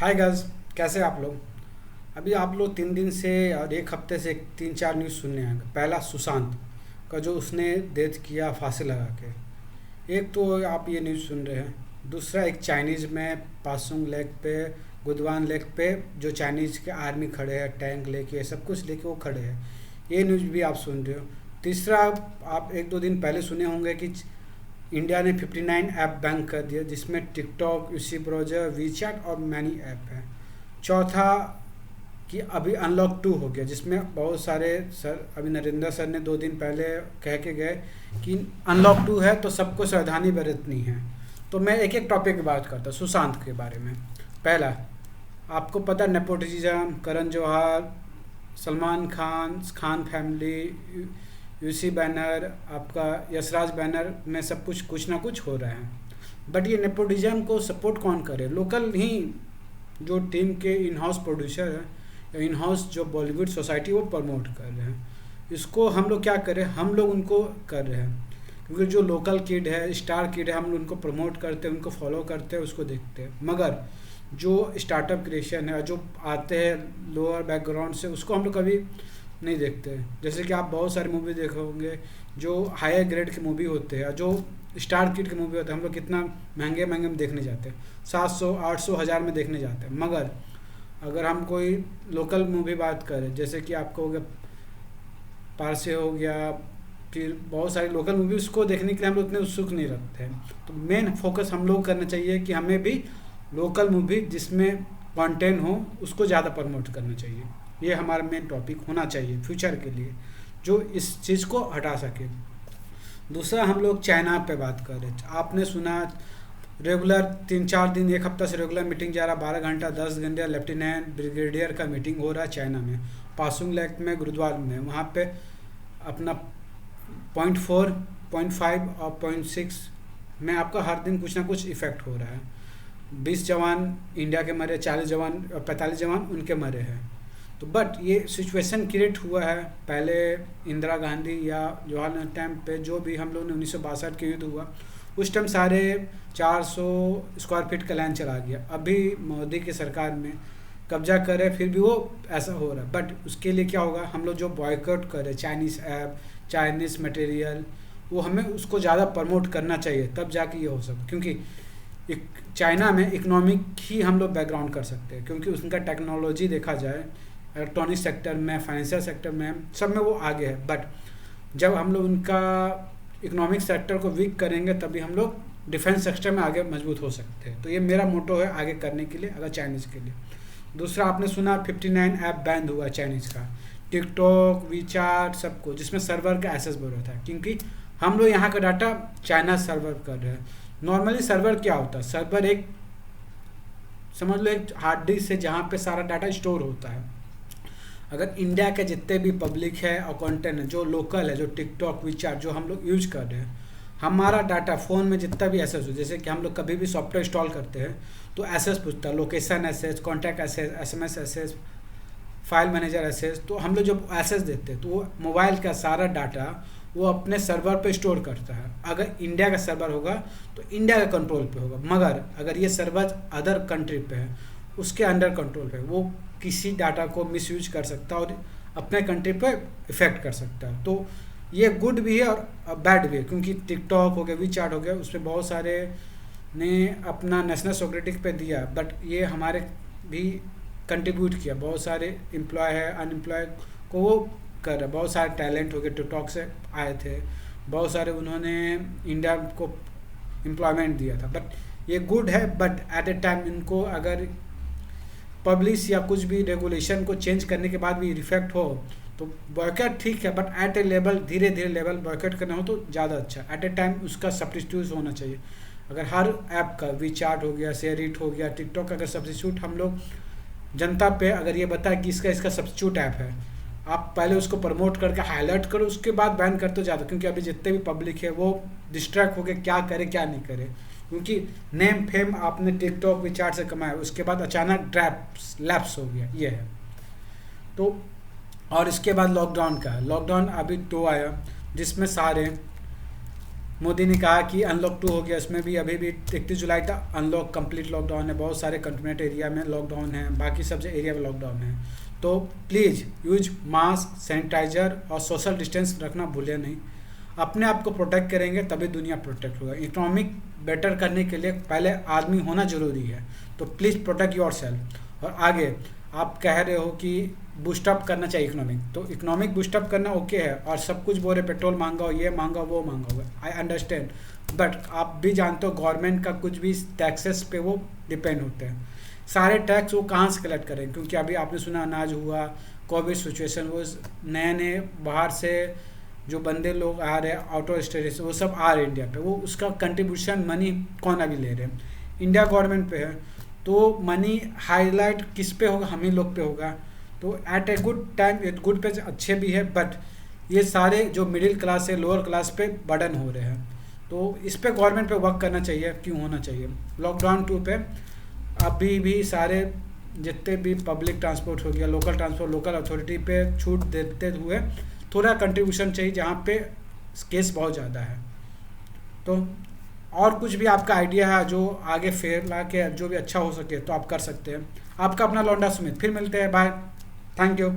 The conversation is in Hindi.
Hi guys. कैसे हैं आप लोग? अभी आप लोग 3 दिन से और एक हफ्ते से 3-4 न्यूज़ सुनने हैं। पहला सुशांत का, जो उसने डेथ किया फांसी लगा के। एक तो आप ये न्यूज़ सुन रहे हैं। दूसरा एक चाइनीज़ में पासुंग लेक पे, गुदवान लेक पे जो चाइनीज़ के आर्मी खड़े हैं, टैंक लेके सब कुछ लेके वो खड़े हैं। ये न्यूज़ भी आप सुन रहे हो। तीसरा, आप 1-2 दिन पहले सुने होंगे कि इंडिया ने 59 ऐप बैन कर दिया, जिसमें टिकटॉक, यूसी ब्राउज़र, वीचैट और मैनी ऐप है। चौथा, कि अभी अनलॉक 2 हो गया, जिसमें बहुत सारे सर, अभी नरेंद्र सर ने 2 दिन पहले कह के गए कि अनलॉक 2 है तो सबको सावधानी बरतनी है। तो मैं एक एक टॉपिक की बात करता हूँ सुशांत के बारे में। पहला, आपको पता नेपोटिज्म, करण जौहर, सलमान खान, खान फैमिली, यूसी बैनर, आपका यशराज बैनर में सब कुछ कुछ ना कुछ हो रहा है। बट ये नेपोटिज्म को सपोर्ट कौन करे? लोकल ही जो टीम के इन हाउस प्रोड्यूसर है या इन हाउस जो बॉलीवुड सोसाइटी वो प्रमोट कर रहे हैं। इसको हम लोग क्या करें? हम लोग उनको कर रहे हैं, क्योंकि जो लोकल किड है, स्टार किड है, हम लोग उनको प्रमोट करते हैं, उनको फॉलो करते हैं, उसको देखते हैं। मगर जो स्टार्टअप क्रिएशन है, जो आते हैं लोअर बैकग्राउंड से, उसको हम लोग कभी नहीं देखते। जैसे कि आप बहुत सारे मूवी देखे होंगे जो हायर ग्रेड के मूवी होते हैं, जो स्टार किड के मूवी होते हैं, हम लोग कितना महंगे महंगे में देखने जाते हैं, 700, 800, 1000 में देखने जाते हैं। मगर अगर हम कोई लोकल मूवी बात करें, जैसे कि आपको हो गया पारसे हो गया, फिर बहुत सारी लोकल मूवी, उसको देखने के लिए हम लोग उतने उत्सुक नहीं रखते हैं। तो मेन फोकस हम लोग करना चाहिए कि हमें भी लोकल मूवी जिसमें कंटेंट हो उसको ज़्यादा प्रमोट करना चाहिए। ये हमारा मेन टॉपिक होना चाहिए फ्यूचर के लिए, जो इस चीज़ को हटा सके। दूसरा, हम लोग चाइना पे बात करें। आपने सुना रेगुलर 3-4 दिन, एक हफ्ता से रेगुलर मीटिंग जा रहा, 12 घंटा, 10 घंटे लेफ्टिनेंट ब्रिगेडियर का मीटिंग हो रहा है चाइना में, पासुंग लेक में, गुरुद्वारा में। वहाँ पे अपना 0.4, 0.5 और 0.6 में आपका हर दिन कुछ ना कुछ इफेक्ट हो रहा है। 20 जवान इंडिया के मरे, 40 जवान, 45 जवान उनके मरे हैं। तो बट ये सिचुएशन क्रिएट हुआ है पहले इंदिरा गांधी या जवाहरलाल नेहरू टाइम पे, जो भी हम लोग ने 1962 के युद्ध हुआ, उस टाइम सारे 400 स्क्वायर फीट का लैंड चला गया। अभी मोदी की सरकार में कब्जा करे, फिर भी वो ऐसा हो रहा है। बट उसके लिए क्या होगा? हम लोग जो बॉयकॉट करें चाइनीज़ ऐप, चाइनीज़ मटेरियल, वो हमें उसको ज़्यादा प्रमोट करना चाहिए, तब जाके ये हो सकता। क्योंकि एक चाइना में इकोनॉमिक ही हम लोग बैकग्राउंड कर सकते हैं, क्योंकि उनका टेक्नोलॉजी देखा जाए, इलेक्ट्रॉनिक सेक्टर में, फाइनेंशियल सेक्टर में, सब में वो आगे है। बट जब हम लोग उनका इकोनॉमिक सेक्टर को वीक करेंगे, तभी हम लोग डिफेंस सेक्टर में आगे मजबूत हो सकते हैं। तो ये मेरा मोटो है आगे करने के लिए, अगर चाइनीज़ के लिए। दूसरा, आपने सुना 59 ऐप बैन हुआ चाइनीज़ का, टिकटॉक, वीचैट, सबको, जिसमें सर्वर का एक्सेस बढ़ रहा था, क्योंकि हम लोग यहाँ का डाटा चाइना सर्वर कर रहे हैं। नॉर्मली सर्वर क्या होता है? सर्वर एक, समझ लो, एक हार्ड डिस्क है जहाँ पे सारा डाटा स्टोर होता है। अगर इंडिया के जितने भी पब्लिक है और कंटेंट है, जो लोकल है, जो टिकटॉक, वीचैट जो हम लोग यूज कर रहे हैं, हमारा डाटा फ़ोन में जितना भी एसेस हो, जैसे कि हम लोग कभी भी सॉफ्टवेयर इंस्टॉल करते हैं तो एसेस पूछता है, location access, contact access, SMS access, file manager access. तो हम लोग जब एसेस देते हैं तो वो मोबाइल का सारा डाटा वो अपने सर्वर पे स्टोर करता है। अगर इंडिया का सर्वर होगा तो इंडिया के कंट्रोल पे होगा, मगर अगर ये सर्वर अदर कंट्री पे है, उसके अंडर कंट्रोल पे, वो किसी डाटा को मिसयूज कर सकता है और अपने कंट्री पे इफ़ेक्ट कर सकता है। तो ये गुड भी है और बैड भी है, क्योंकि टिकटॉक हो गया, वीचैट हो गया, उस पर बहुत सारे ने अपना नेशनल सिक्योरिटी पे दिया, बट ये हमारे भी कंट्रीब्यूट किया। बहुत सारे एम्प्लॉय है, अनएम्प्लॉय को वो कर रहे, बहुत सारे टैलेंट हो गए टिकटॉक से आए थे, बहुत सारे उन्होंने इंडिया को एम्प्लॉयमेंट दिया था। बट ये गुड है, बट एट ए टाइम इनको अगर पब्लिश या कुछ भी रेगुलेशन को चेंज करने के बाद भी रिफेक्ट हो तो बॉयकॉट ठीक है, बट एट ए लेवल, धीरे धीरे लेवल बॉयकॉट करना हो तो ज़्यादा अच्छा। एट ए टाइम उसका सब्स्टिट्यूट होना चाहिए। अगर हर ऐप का, वीचैट हो गया, शेयरिट हो गया, टिकटॉक का अगर सब्स्टिट्यूट हम लोग जनता पे अगर ये बताए कि इसका इसका सब्स्टिट्यूट ऐप है, आप पहले उसको प्रमोट करके हाईलाइट करो, उसके बाद बैन करते हो ज़्यादा। क्योंकि अभी जितने भी पब्लिक है वो डिस्ट्रैक्ट हो गए, क्या करे क्या नहीं करे, क्योंकि नेम फेम आपने टिकटॉक विचार से कमाया, उसके बाद अचानक ड्रैप्स लैप्स हो गया, ये है। तो और इसके बाद लॉकडाउन का, लॉकडाउन अभी 2 आया, जिसमें सारे मोदी ने कहा कि अनलॉक 2 हो गया, उसमें भी अभी भी 31 जुलाई तक अनलॉक कंप्लीट लॉकडाउन है, बहुत सारे कंटेनमेंट एरिया में लॉकडाउन है, बाकी सब एरिया में लॉकडाउन है। तो प्लीज़ यूज मास्क, सैनिटाइजर और सोशल डिस्टेंस रखना भूलें नहीं। अपने आप को प्रोटेक्ट करेंगे तभी दुनिया प्रोटेक्ट होगा। इकोनॉमिक बेटर करने के लिए पहले आदमी होना ज़रूरी है, तो प्लीज़ प्रोटेक्ट योर सेल्फ। और आगे आप कह रहे हो कि बूस्टअप करना चाहिए इकोनॉमिक, तो इकोनॉमिक बूस्टअप करना ओके है, और सब कुछ बोल रहे पेट्रोल महंगा हो, ये महंगा वो महंगा हो, आई अंडरस्टैंड, बट आप भी जानते हो गवर्नमेंट का कुछ भी टैक्सेस पे वो डिपेंड होते हैं। सारे टैक्स वो कहाँ से कलेक्ट करें, क्योंकि अभी आपने सुना अनाज हुआ, कोविड सिचुएशन, वो नए नए बाहर से जो बंदे लोग आ रहे हैं आउट ऑफ स्टेट से, वो सब आ रहे हैं इंडिया पे, वो उसका कंट्रीब्यूशन मनी कौन अभी ले रहे हैं, इंडिया गवर्नमेंट पे है। तो मनी हाईलाइट किस पे होगा, हम ही लोग पे होगा। तो at a good time at good पे अच्छे भी है, बट ये सारे जो मिडिल क्लास है, लोअर क्लास पे बर्डन हो रहे हैं। तो इस पे गवर्नमेंट पे वर्क करना चाहिए, क्यों होना चाहिए। लॉकडाउन 2 पे अभी भी सारे जितने भी पब्लिक ट्रांसपोर्ट हो गया, लोकल ट्रांसपोर्ट, लोकल अथॉरिटी पे छूट देते हुए थोड़ा कंट्रीब्यूशन चाहिए जहाँ पे केस बहुत ज़्यादा है। तो और कुछ भी आपका आइडिया है जो आगे फैला के जो भी अच्छा हो सके तो आप कर सकते हैं। आपका अपना लौंडा सुमित, फिर मिलते हैं, बाय, थैंक यू।